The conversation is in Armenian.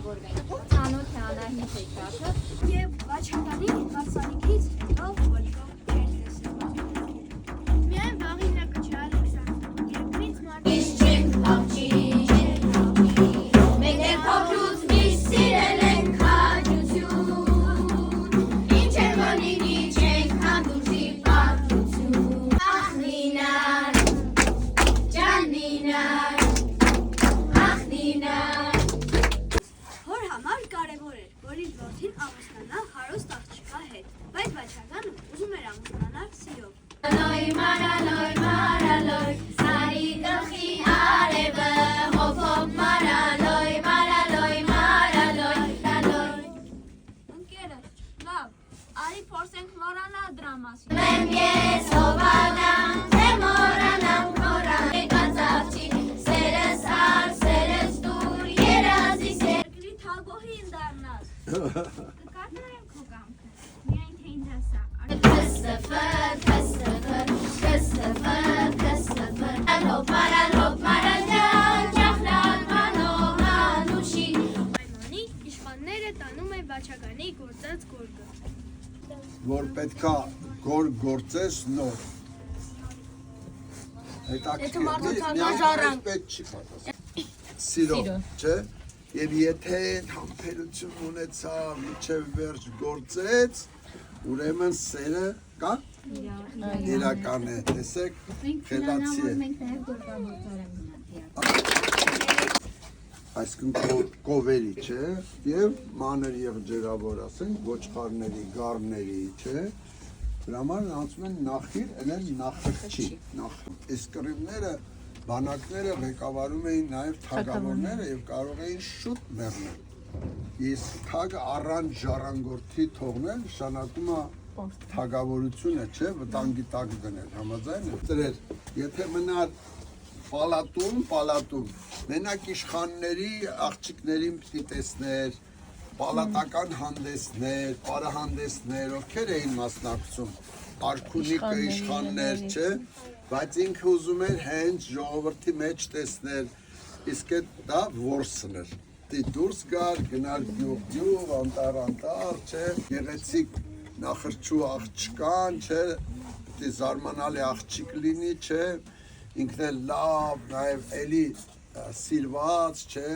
գորգային ցանոթ է Անահիտ եկածը Եվ Վաչականի հարսանիքից հետո ոչ ոք չէր տեսել։ Միայն վաղինակը չէ Ալեքսան, երկրից մարդ Իշ չենք հաղթի, մենք էլ փոքրուց միշտ սիրել ենք հաճություն, ինչ էլ որ լինի չենք հանդուրժի պարտություն, ախ Նինար, ջան Նինար, ախ Նինար հոր համար կարևոր էր, որ իր որդին ամուսնանա հարուստ աղջկա հետ, բայց Վաչականը ուզում էր ամուսնանալ սիրով։ Մարալոյ, մարալոյ, մարալոյ, սարի գլխի արևը, հոփոփ մարալոյ, մարալոյ, մարալոյ, լալոյ Ընկերս, լավ, արի փորձենք մոռանալ դրա մասին Մեմ ես հովանամ, թե մորանամ, մորանամ Եկած աղջի, սերս ար, սերս դուր, երազիս Երկրի թագոհին դառնաս Կկատարեմ քո կամքը, միայն թե ինձ ասա Քստվր, քստվր, քստվր, քստվր Հոփ մարալ, հոփ մարալ, ջան, ճախլան, մանող, անուշի Պայմանի իշխանները տանում են Վաչականի գործած գորգը։ որ պետքա գորգ գործես նոր։ Եթե մարդը Հետաքրքիր թագազառան- պետք չի պատասխան։ Սիրո, չէ՞։ Եվ եթե համբերություն ունեցավ, մինչև վերջ գործեց, ուրեմն սերը կա իրական է, տեսեք, խելացի է։ Այսինքն կովերի, չէ, եւ մանր եղջերավոր ասենք, ոչխարների, գառների, չէ։ Դրա համար ասում են նախիր, այլ նախրճի, Այս կռիվները, բանակները ղեկավարում էին նաեւ թագավորները եւ կարող էին շուտ մեռնել։ Իսկ թագը առանց ժառանգորդի թողնել նշանակում է թագավորությունը, չէ, վտանգի տակ դնել, համաձայն եք։ Դրեր, եթե մնար պալատում, մենակ իշխանների աղջիկներին պիտի տեսներ, պալատական հանդեսներ, պարահանդեսներ, ովքեր էին մասնակցում, արքունիկը իշխաններ, չէ, բայց ինքը ուզում էր հենց ժողովրդի մեջ տեսներ, իսկ դա որսն էր։ Դի դուրս գար, գնար գյուղ, անտար, չէ, գեղեցիկ նախրճու աղջկան, չէ, պիտի զարմանալի աղջիկ լինի, չէ, ինքն էլ լավ, նաև էլի սիրված, չէ,